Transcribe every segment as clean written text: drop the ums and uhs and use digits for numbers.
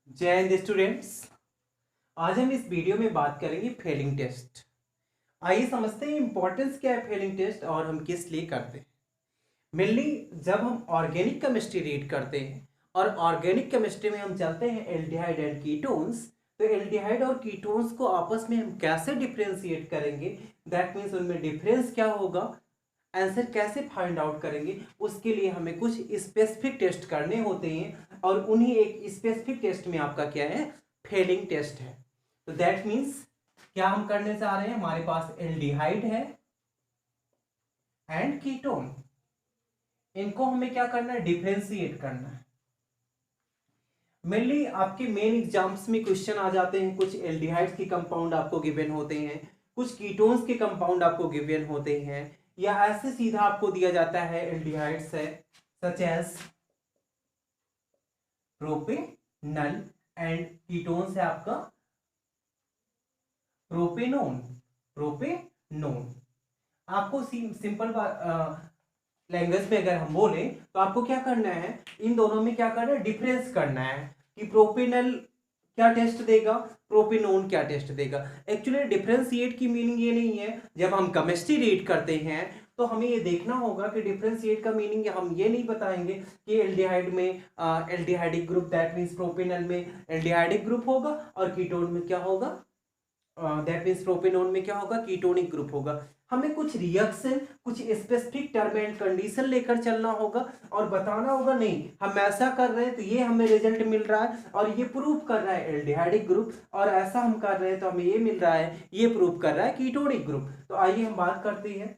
जय हिंद स्टूडेंट्स। आज हम इस वीडियो में बात करेंगे फेलिंग टेस्ट। आइए समझते हैं इंपॉर्टेंस क्या है फेलिंग टेस्ट और हम किस लिए करते हैं। मेनली जब हम ऑर्गेनिक केमिस्ट्री रीड करते हैं और ऑर्गेनिक केमिस्ट्री में हम चलते हैं एल्डिहाइड एंड कीटोन्स, तो एल्डिहाइड और कीटोन्स को आपस में हम कैसे डिफ्रेंशिएट करेंगे, दैट मीन्स उनमें डिफरेंस क्या होगा, आंसर कैसे फाइंड आउट करेंगे, उसके लिए हमें कुछ स्पेसिफिक टेस्ट करने होते हैं और उन्हीं एक स्पेसिफिक टेस्ट में आपका क्या है, फेलिंग टेस्ट है। तो दैट मीन्स क्या हम करने जा रहे हैं, हमारे पास एल्डिहाइड है एंड कीटोन, इनको हमें क्या करना है, डिफरेंशिएट करना है। मेनली आपके मेन एग्जाम्स में क्वेश्चन आ जाते हैं, कुछ एल्डिहाइड्स के कंपाउंड आपको गिवन होते हैं, कुछ कीटोन्स के कंपाउंड आपको गिवन होते हैं, या ऐसे सीधा आपको दिया जाता है एल्डिहाइड्स है such as propanal and ketones है आपका प्रोपेनोन। प्रोपेनोन आपको सिंपल लैंग्वेज में अगर हम बोले तो आपको क्या करना है, इन दोनों में क्या करना है, डिफरेंस करना है कि प्रोपेनल क्या टेस्ट देगा, प्रोपेनोन क्या टेस्ट देगा। एक्चुअली डिफरेंशिएट की मीनिंग ये नहीं है, जब हम केमिस्ट्री रीड करते हैं तो हमें ये देखना होगा कि डिफरेंशिएट का मीनिंग हम ये नहीं बताएंगे कि एल्डिहाइड में aldehydic group, that means propanal में एल्डिहाइडिक ग्रुप होगा और कीटोन में क्या होगा, दैट मीन्स प्रोपेनोन में क्या होगा, कीटोनिक ग्रुप होगा। हमें कुछ रिएक्शन, कुछ स्पेसिफिक टर्म एंड कंडीशन लेकर चलना होगा और बताना होगा नहीं हम ऐसा कर रहे हैं तो ये हमें रिजल्ट मिल रहा है और ये प्रूव कर रहा है एल्डिहाइडिक ग्रुप, और ऐसा हम कर रहे हैं तो हमें ये मिल रहा है, ये प्रूव कर रहा है कीटोनिक ग्रुप। तो आइए हम बात करते हैं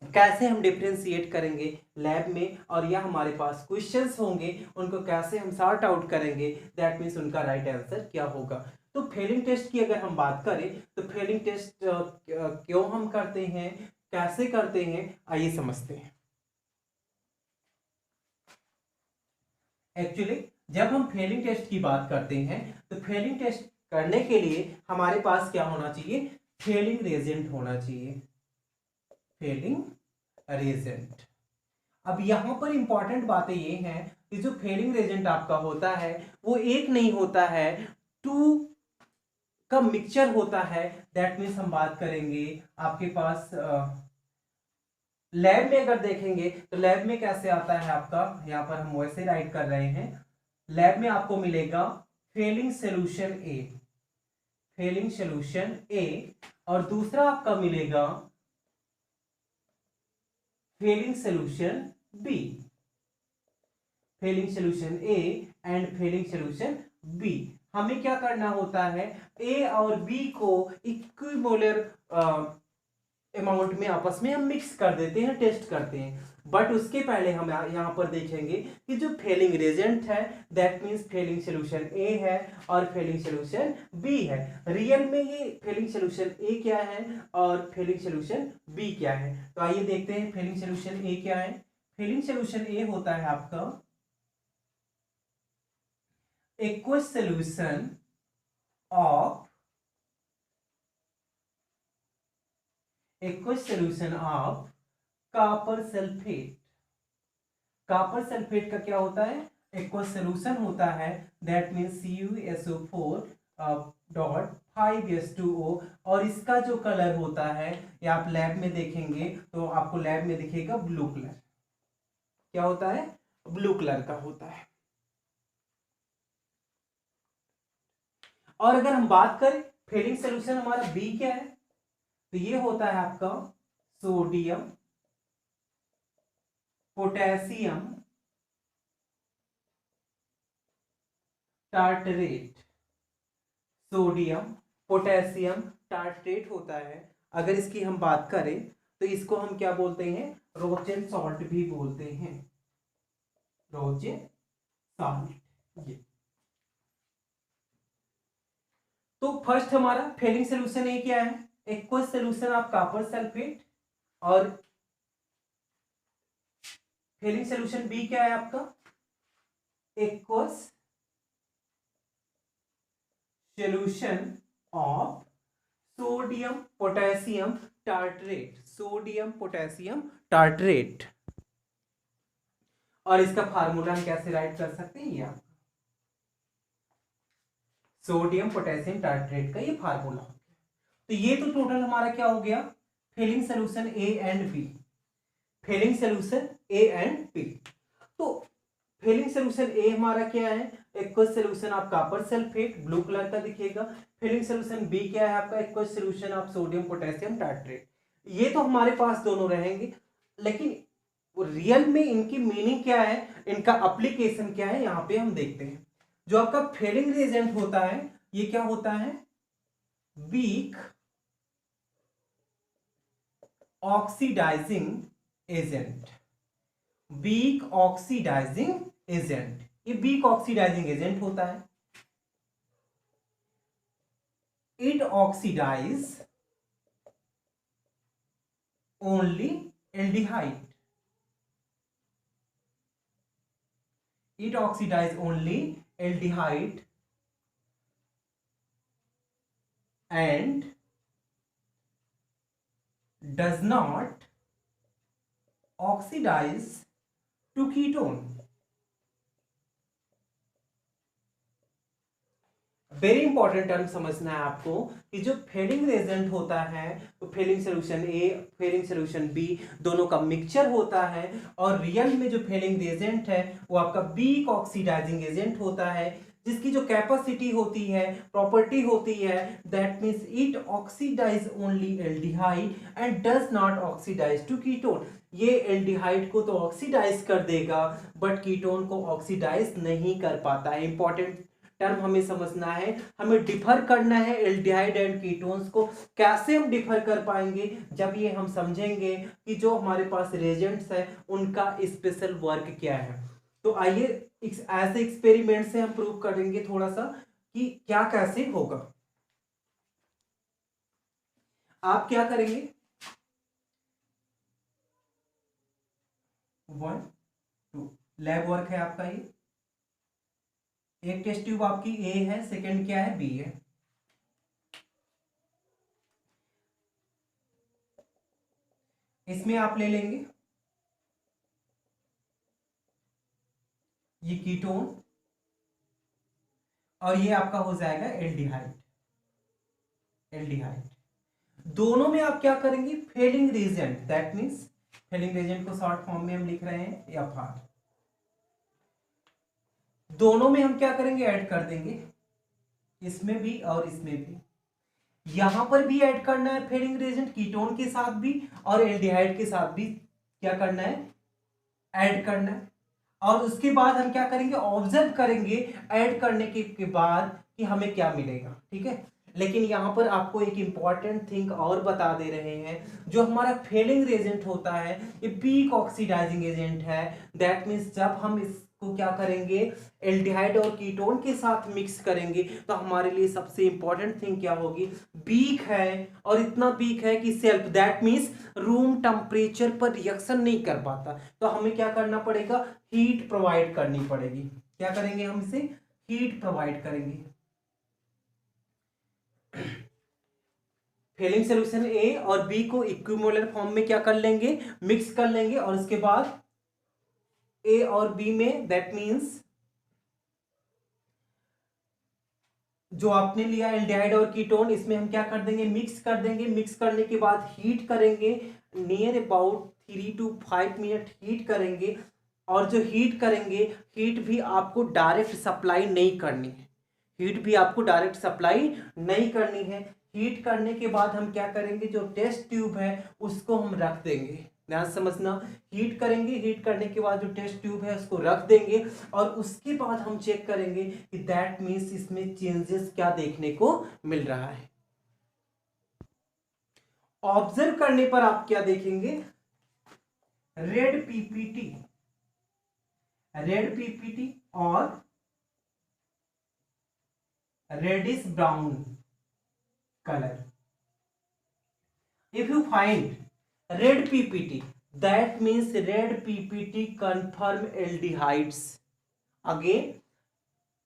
कैसे हम डिफ्रेंशिएट करेंगे लैब में, और यह हमारे पास क्वेश्चंस होंगे, उनको कैसे हम सॉर्ट आउट करेंगे, दैट मीन्स उनका राइट आंसर क्या होगा। तो फेलिंग टेस्ट की अगर हम बात करें तो फेलिंग टेस्ट क्यों हम करते हैं, कैसे करते हैं, आइए समझते हैं। एक्चुअली जब हम फेलिंग टेस्ट की बात करते हैं तो फेलिंग टेस्ट करने के लिए हमारे पास क्या होना चाहिए, फेलिंग रेजेंट होना चाहिए, फेलिंग रेजेंट। अब यहां पर इंपॉर्टेंट बातें ये हैं कि जो फेलिंग रेजेंट आपका होता है वो एक नहीं होता है, टू का मिक्सचर होता है। दैट मीन्स हम बात करेंगे आपके पास लैब में अगर देखेंगे तो लैब में कैसे आता है आपका, यहां पर हम वैसे राइट कर रहे हैं, लैब में आपको मिलेगा Fehling solution A, Fehling solution A, और दूसरा आपका मिलेगा Fehling solution B, Fehling solution A and Fehling solution B. हमें क्या करना होता है, ए और बी को इक्विमोलर अमाउंट में आपस में हम मिक्स कर देते हैं, टेस्ट करते हैं। बट उसके पहले हम यहाँ पर देखेंगे कि जो फेलिंग रेजेंट है दैट मीन्स फेलिंग सोल्यूशन ए है और फेलिंग सोल्यूशन बी है। रियल में ये फेलिंग सोल्यूशन ए क्या है और फेलिंग सोल्यूशन बी क्या है, तो आइए देखते हैं फेलिंग सोल्यूशन ए क्या है। फेलिंग सोल्यूशन ए होता है आपका aqueous solution of aqueous solution of copper sulfate। Copper sulphate का क्या होता है, aqueous solution होता है, दैट मीन्स CuSO4 और इसका जो कलर होता है ये आप लैब में देखेंगे तो आपको लैब में दिखेगा ब्लू कलर, क्या होता है, ब्लू कलर का होता है। और अगर हम बात करें फेलिंग सोल्यूशन हमारा बी क्या है, तो ये होता है आपका sodium potassium tartrate, sodium potassium tartrate होता है। अगर इसकी हम बात करें तो इसको हम क्या बोलते हैं, रोचेन सॉल्ट भी बोलते हैं, रोचेन सॉल्ट। ये तो फर्स्ट हमारा फेलिंग सोल्यूशन ए क्या है, aqueous solution of copper sulphate, और फेलिंग सोल्यूशन बी क्या है आपका, aqueous solution of sodium potassium tartrate, sodium potassium tartrate. और इसका फार्मूला हम कैसे राइट कर सकते हैं, ये सोडियम पोटेशियम टार्ट्रेट का ये फार्मूला। तो ये तो टोटल हमारा क्या हो गया, Fehling solution A and B, Fehling solution A and B. तो फेलिंग सोल्यूशन ए हमारा क्या है, aqueous solution of copper sulphate, blue colour का दिखेगा। फेलिंग सोल्यूशन बी क्या है आपका, aqueous solution of sodium potassium tartrate. ये तो हमारे पास दोनों रहेंगे, लेकिन रियल में इनकी मीनिंग क्या है, इनका एप्लीकेशन क्या है, यहां पे हम देखते हैं। जो आपका फेलिंग रिएजेंट होता है ये क्या होता है, weak oxidising agent, weak oxidising agent, ये वीक ऑक्सीडाइजिंग एजेंट होता है। It oxidise only aldehyde, it oxidize only aldehyde and does not oxidize to ketone। Very important term समझना है आपको कि जो फेलिंग रेजेंट होता है तो Fehling solution A Fehling solution B दोनों का मिक्सचर होता है, और रियल में जो फेलिंग रेजेंट है वो आपका वीक ऑक्सीडाइजिंग एजेंट होता है, जिसकी जो कैपेसिटी होती है, प्रॉपर्टी होती है, that means it oxidise only aldehyde and does not oxidise to ketone. ये एल्डिहाइड को तो ऑक्सीडाइज कर देगा बट कीटोन को ऑक्सीडाइज नहीं कर पाता है। इंपॉर्टेंट टर्म हमें समझना है, हमें डिफर करना है एल्डिहाइड एंड कीटोन्स को। कैसे हम डिफर कर पाएंगे, जब ये हम समझेंगे कि जो हमारे पास रिएजेंट्स है उनका स्पेशल वर्क क्या है। तो आइए ऐसे एक्सपेरिमेंट से हम प्रूव करेंगे थोड़ा सा कि क्या कैसे होगा। आप क्या करेंगे, 1 2 लैब वर्क है आपका, ये एक टेस्ट ट्यूब आपकी ए है, सेकंड क्या है, बी है। इसमें आप ले लेंगे ये कीटोन और ये आपका हो जाएगा एल्डिहाइड, एल्डिहाइड। दोनों में आप क्या करेंगे, Fehling reagent, that means Fehling reagent को शॉर्ट फॉर्म में हम लिख रहे हैं एफ, दोनों में हम क्या करेंगे, ऐड कर देंगे, इसमें भी और इसमें भी। यहां पर भी ऐड करना है फेलिंग रिएजेंट, कीटोन के साथ भी और एल्डिहाइड के साथ भी क्या करना है, ऐड करना है। और उसके बाद हम क्या करेंगे, ऑब्जर्व करेंगे ऐड करने के बाद कि हमें क्या मिलेगा, ठीक है। लेकिन यहां पर आपको एक इंपॉर्टेंट थिंग और बता दे रहे हैं, जो हमारा फेलिंग रिएजेंट होता है ये वीक ऑक्सीडाइजिंग एजेंट है। दैट मींस जब हम इसको क्या करेंगे, एल्डिहाइड और कीटोन के साथ मिक्स करेंगे तो हमारे लिए सबसे इंपॉर्टेंट थिंग क्या होगी, वीक है, और इतना वीक है कि self, that means room temperature पर रिएक्शन नहीं कर पाता। तो हमें क्या करना पड़ेगा, हीट प्रोवाइड करनी पड़ेगी। क्या करेंगे हम इसे, हीट प्रोवाइड करेंगे। फेलिंग सोल्यूशन ए और बी को इक्विमोलर फॉर्म में क्या कर लेंगे, मिक्स कर लेंगे, और उसके बाद ए और बी में दैट मींस जो आपने लिया एल्डिहाइड और कीटोन, इसमें हम क्या कर देंगे, मिक्स कर देंगे। मिक्स करने के बाद हीट करेंगे, near about 3 to 5 minute heat करेंगे। और जो हीट करेंगे, हीट भी आपको डायरेक्ट सप्लाई नहीं करनी है, हीट भी आपको डायरेक्ट सप्लाई नहीं करनी है। हीट करने के बाद हम क्या करेंगे, जो टेस्ट ट्यूब है उसको हम रख देंगे, ध्यान समझना। हीट करेंगे, हीट करने के बाद जो टेस्ट ट्यूब है उसको रख देंगे, और उसके बाद हम चेक करेंगे कि दैट मींस इसमें चेंजेस क्या देखने को मिल रहा है। ऑब्जर्व करने पर आप क्या देखेंगे, रेड पीपीटी, रेड पीपीटी और reddish brown colour. If you find red PPT, that means red ppt confirm aldehydes। Again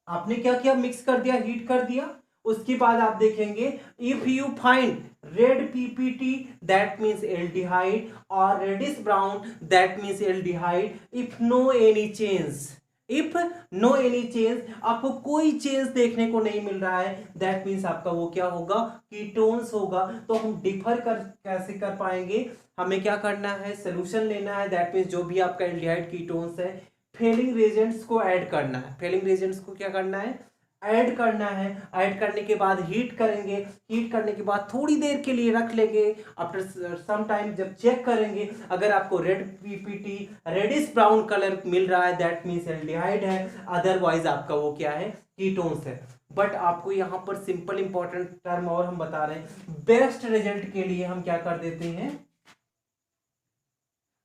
आपने क्या किया, मिक्स कर दिया, हीट कर दिया, उसके बाद आप देखेंगे if you find red PPT that means aldehyde और reddish brown that means aldehyde. If no any change, if no any change, आपको कोई चेंज देखने को नहीं मिल रहा है, दैट मीन्स आपका वो क्या होगा, कीटोन्स होगा। तो हम डिफर कर कैसे कर पाएंगे, हमें क्या करना है, सोल्यूशन लेना है। दैट मीन्स जो भी आपका एल्डिहाइड कीटोन्स है, फेलिंग रिएजेंट्स को ऐड करना है। फेलिंग रिएजेंट्स को क्या करना है, ऐड करना है। ऐड करने के बाद हीट करेंगे, हीट करने के बाद थोड़ी देर के लिए रख लेंगे। आफ्टर सम टाइम जब चेक करेंगे, अगर आपको red PPT reddish brown colour मिल रहा है, दैट मीन्स एल्डिहाइड है, अदरवाइज आपका वो क्या है, कीटोन्स है। बट आपको यहाँ पर सिंपल इंपॉर्टेंट टर्म और हम बता रहे हैं, बेस्ट रिजल्ट के लिए हम क्या कर देते हैं,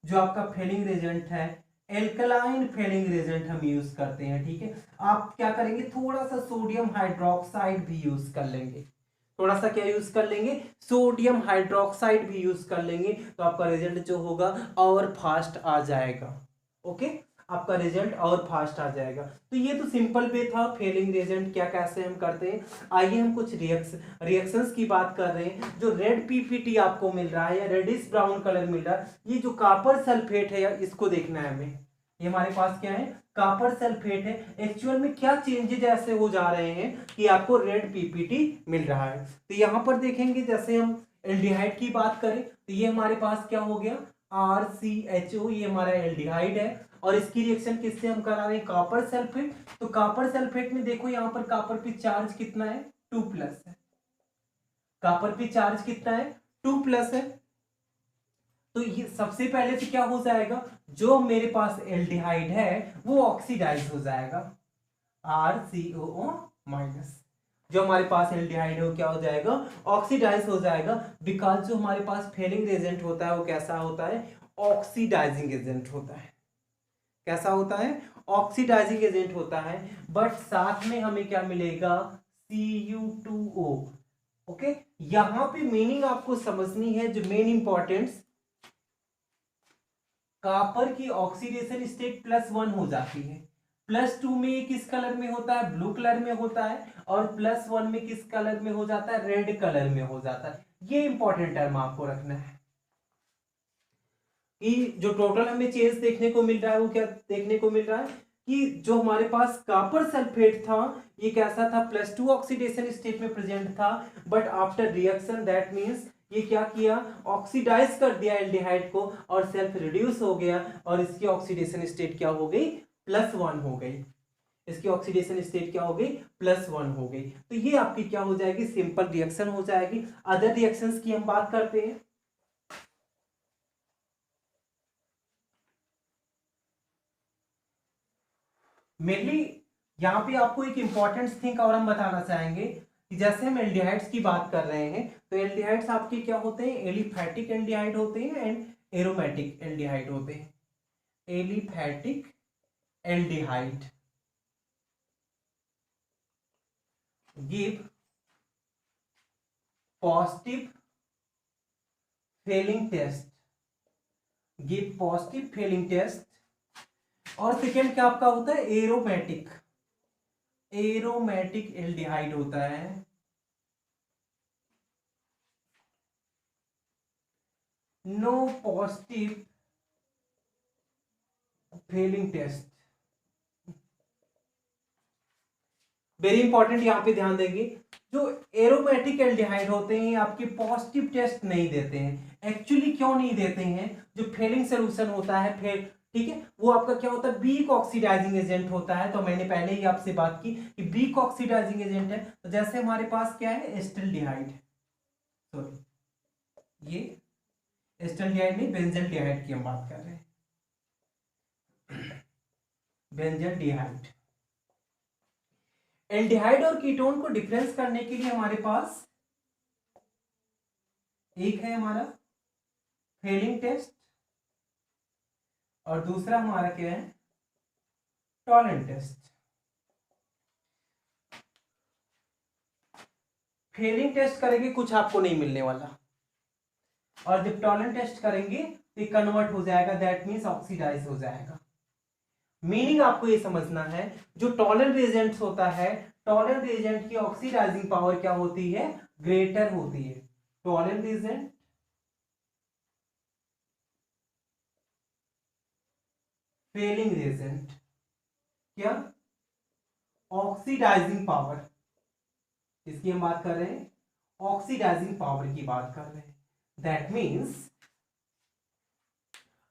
जो आपका फेलिंग रेजेंट है, एल्कलाइन फेलिंग रेजेंट हम यूज करते हैं। ठीक है, आप क्या करेंगे, थोड़ा सा सोडियम हाइड्रोक्साइड भी यूज कर लेंगे। थोड़ा सा क्या यूज कर लेंगे, सोडियम हाइड्रोक्साइड भी यूज कर लेंगे, तो आपका रिजल्ट जो होगा और फास्ट आ जाएगा। ओके, आपका रिजल्ट और फास्ट आ जाएगा। तो ये तो सिंपल पे था, फेलिंग रिजल्ट क्या कैसे हम करते हैं। आइए हम कुछ रिएक्शंस की बात कर रहे हैं। जो रेड पीपीटी आपको मिल रहा है या रेडिश ब्राउन कलर मिल रहा है, ये जो कॉपर सल्फेट है, या इसको देखना है हमें। ये हमारे पास क्या है, कॉपर सल्फेट है। एक्चुअल में क्या चेंजेज ऐसे हो जा रहे हैं कि आपको रेड पीपीटी मिल रहा है। तो यहां पर देखेंगे, जैसे हम एल्डिहाइड की बात करें, तो ये हमारे पास क्या हो गया, RCHO, ये हमारा एल्डिहाइड है। और इसकी रिएक्शन किससे हम करा रहे हैं, कॉपर सल्फेट। तो कॉपर सल्फेट में देखो, यहां पर कॉपर पे चार्ज कितना है, 2+ है। कॉपर पे चार्ज कितना है, 2+ है। तो ये सबसे पहले से क्या हो जाएगा, जो मेरे पास एल्डिहाइड है वो ऑक्सीडाइज हो जाएगा, RCOO-। जो हमारे पास एल्डिहाइड है वो क्या हो जाएगा, ऑक्सीडाइज हो जाएगा। बिकॉज जो हमारे पास फेलिंग एजेंट होता है वो कैसा होता है, ऑक्सीडाइजिंग एजेंट होता है। कैसा होता है, ऑक्सीडाइजिंग एजेंट होता है। बट साथ में हमें क्या मिलेगा, Cu2O। ओके, यहां पे मीनिंग आपको समझनी है, जो मेन इंपॉर्टेंस, कॉपर की ऑक्सीडेशन स्टेट +1 हो जाती है। +2 में ये किस कलर में होता है, ब्लू कलर में होता है। और +1 में किस कलर में हो जाता है, रेड कलर में हो जाता है। ये इंपॉर्टेंट टर्म आपको रखना है कि जो टोटल हमें चेंज देखने को मिल रहा है वो क्या देखने को मिल रहा है, कि जो हमारे पास कॉपर सल्फेट था ये कैसा था, +2 ऑक्सीडेशन स्टेट में प्रेजेंट था। But after reaction, that means ये क्या किया, ऑक्सीडाइज कर दिया एल्डिहाइड को, और सेल्फ रिड्यूस हो गया, और इसकी ऑक्सीडेशन स्टेट क्या हो गई, +1 हो गई। इसकी ऑक्सीडेशन स्टेट क्या हो गई, +1 हो गई। तो ये आपकी क्या हो जाएगी, सिंपल रिएक्शन हो जाएगी। अदर रिएक्शंस की हम बात करते हैं। मेनली यहाँ पे आपको एक इंपॉर्टेंट थिंग और हम बताना चाहेंगे, कि जैसे हम एल्डिहाइड्स की बात कर रहे हैं, तो एल्डिहाइड्स आपके क्या होते हैं, एलिफैटिक एल्डिहाइड होते हैं एंड एरोमेटिक एल्डिहाइड होते हैं। Aliphatic aldehyde give positive Fehling test, give positive Fehling test. और सेकेंड क्या आपका होता है, एरोमेटिक, एरोमेटिक एल्डिहाइड होता है, no positive Fehling test. Very important, यहां पे ध्यान देंगे, जो एरोमेटिक एल्डिहाइड होते हैं आपके पॉजिटिव टेस्ट नहीं देते हैं। एक्चुअली क्यों नहीं देते हैं, जो फेलिंग सोल्यूशन होता है फिर, ठीक है, वो आपका क्या होता है, वीक ऑक्सीडाइजिंग एजेंट होता है। तो मैंने पहले ही आपसे बात की कि वीक ऑक्सीडाइजिंग एजेंट है। तो जैसे हमारे पास क्या है, एस्टल्डिहाइड, सॉरी, ये एस्टल्डिहाइड नहीं, बेंजल्डिहाइड की हम बात कर रहे हैं, बेंजल्डिहाइड। एल्डिहाइड और कीटोन को डिफरेंस करने के लिए हमारे पास एक है हमारा फेलिंग टेस्ट, और दूसरा हमारा क्या है, टॉलेंट टेस्ट। फेलिंग टेस्ट करेंगे कुछ आपको नहीं मिलने वाला, और जब टॉलेंट टेस्ट करेंगे तो ये कन्वर्ट हो जाएगा, दैट मींस ऑक्सीडाइज हो जाएगा। मीनिंग आपको ये समझना है, जो टॉलेंट रिएजेंट होता है, टॉलेंट रिएजेंट की ऑक्सीडाइजिंग पावर क्या होती है, ग्रेटर होती है। टॉलेंट रिएजेंट फेलिंग रिएजेंट, क्या, ऑक्सीडाइजिंग पावर, इसकी हम बात कर रहे हैं, ऑक्सीडाइजिंग पावर की बात कर रहे हैं। दैट मीन्स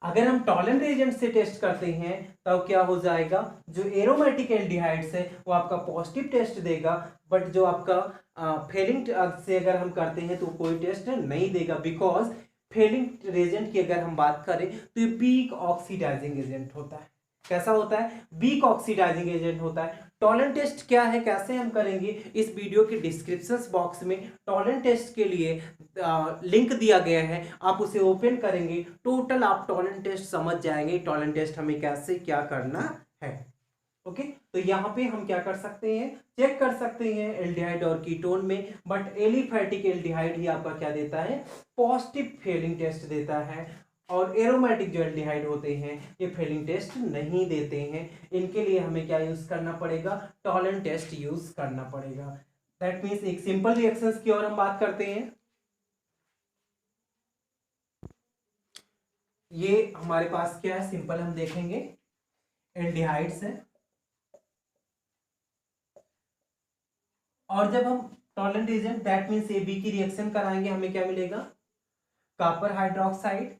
अगर हम टॉलेंट एजेंट से टेस्ट करते हैं तब क्या हो जाएगा, जो एरोमेटिक एल्डिहाइड्स है वो आपका पॉजिटिव टेस्ट देगा, बट जो आपका फेलिंग से अगर हम करते हैं तो कोई टेस्ट नहीं देगा, बिकॉज फेलिंग एजेंट की अगर हम बात करें तो ये वीक ऑक्सीडाइजिंग एजेंट होता है। कैसा होता है, वीक ऑक्सीडाइजिंग एजेंट होता है। टॉलेंट टेस्ट क्या है, कैसे हम करेंगे, इस वीडियो के डिस्क्रिप्शन बॉक्स में टॉलेंट टेस्ट के लिए लिंक दिया गया है, आप उसे ओपन करेंगे टोटल आप टॉलेंट टेस्ट समझ जाएंगे, टॉलेंट टेस्ट हमें कैसे क्या करना है। ओके, तो यहाँ पे हम क्या कर सकते हैं, चेक कर सकते हैं एल्डिहाइड और कीटोन में, बट एलिफैटिक एल्डिहाइड ही आपका क्या देता है, पॉजिटिव फेलिंग टेस्ट देता है, और एरोमेटिक जो एल्डिहाइड होते हैं ये फेलिंग टेस्ट नहीं देते हैं। इनके लिए हमें क्या यूज करना पड़ेगा, टॉलेंट टेस्ट यूज करना पड़ेगा। दैट मीन्स एक सिंपल रिएक्शंस की और हम बात करते हैं। ये हमारे पास क्या है, सिंपल हम देखेंगे एल्डिहाइड्स है, और जब हम Tollens agent that means A B की रिएक्शन कराएंगे हमें क्या मिलेगा, copper hydroxide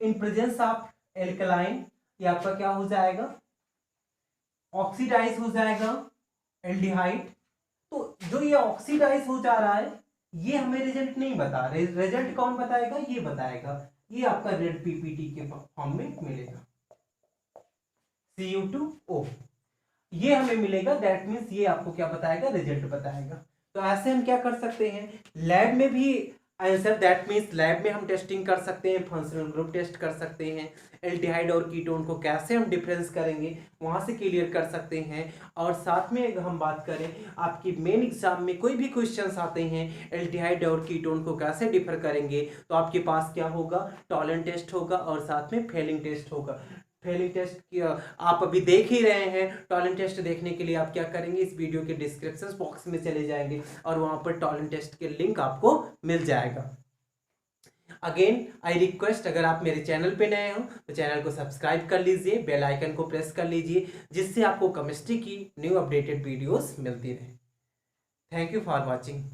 in presence of alkaline, ये आपका क्या हो जाएगा, ऑक्सीडाइज हो जाएगा एल्डिहाइड। तो जो ये ऑक्सीडाइज हो जा रहा है ये हमें रिजल्ट नहीं बता, रिजल्ट कौन बताएगा, ये बताएगा, ये आपका रेड पीपीटी के फॉर्म में मिलेगा, Cu2O ये हमें मिलेगा। दैट मीन्स ये आपको क्या बताएगा, रिजल्ट बताएगा। तो ऐसे हम क्या कर सकते हैं, लैब में भी आंसर, दैट मीन्स लैब में हम टेस्टिंग कर सकते हैं, फंक्शनल ग्रुप टेस्ट कर सकते हैं, एल्डिहाइड और कीटोन को कैसे हम डिफरेंस करेंगे वहां से क्लियर कर सकते हैं। और साथ में अगर हम बात करें आपकी मेन एग्जाम में कोई भी क्वेश्चंस आते हैं एल्डिहाइड और कीटोन को कैसे डिफर करेंगे, तो आपके पास क्या होगा, टॉलेंट टेस्ट होगा और साथ में फेलिंग टेस्ट होगा। फेलिंग टेस्ट की आप अभी देख ही रहे हैं, टॉलेंट टेस्ट देखने के लिए आप क्या करेंगे, इस वीडियो के डिस्क्रिप्शन बॉक्स में चले जाएंगे और वहां पर टॉलेंट टेस्ट के लिंक आपको मिल जाएगा। अगेन आई रिक्वेस्ट, अगर आप मेरे चैनल पे नए हो तो चैनल को सब्सक्राइब कर लीजिए, बेल आइकन को प्रेस कर लीजिए, जिससे आपको केमिस्ट्री की न्यू अपडेटेड वीडियोस मिलती रहे। Thank you for watching.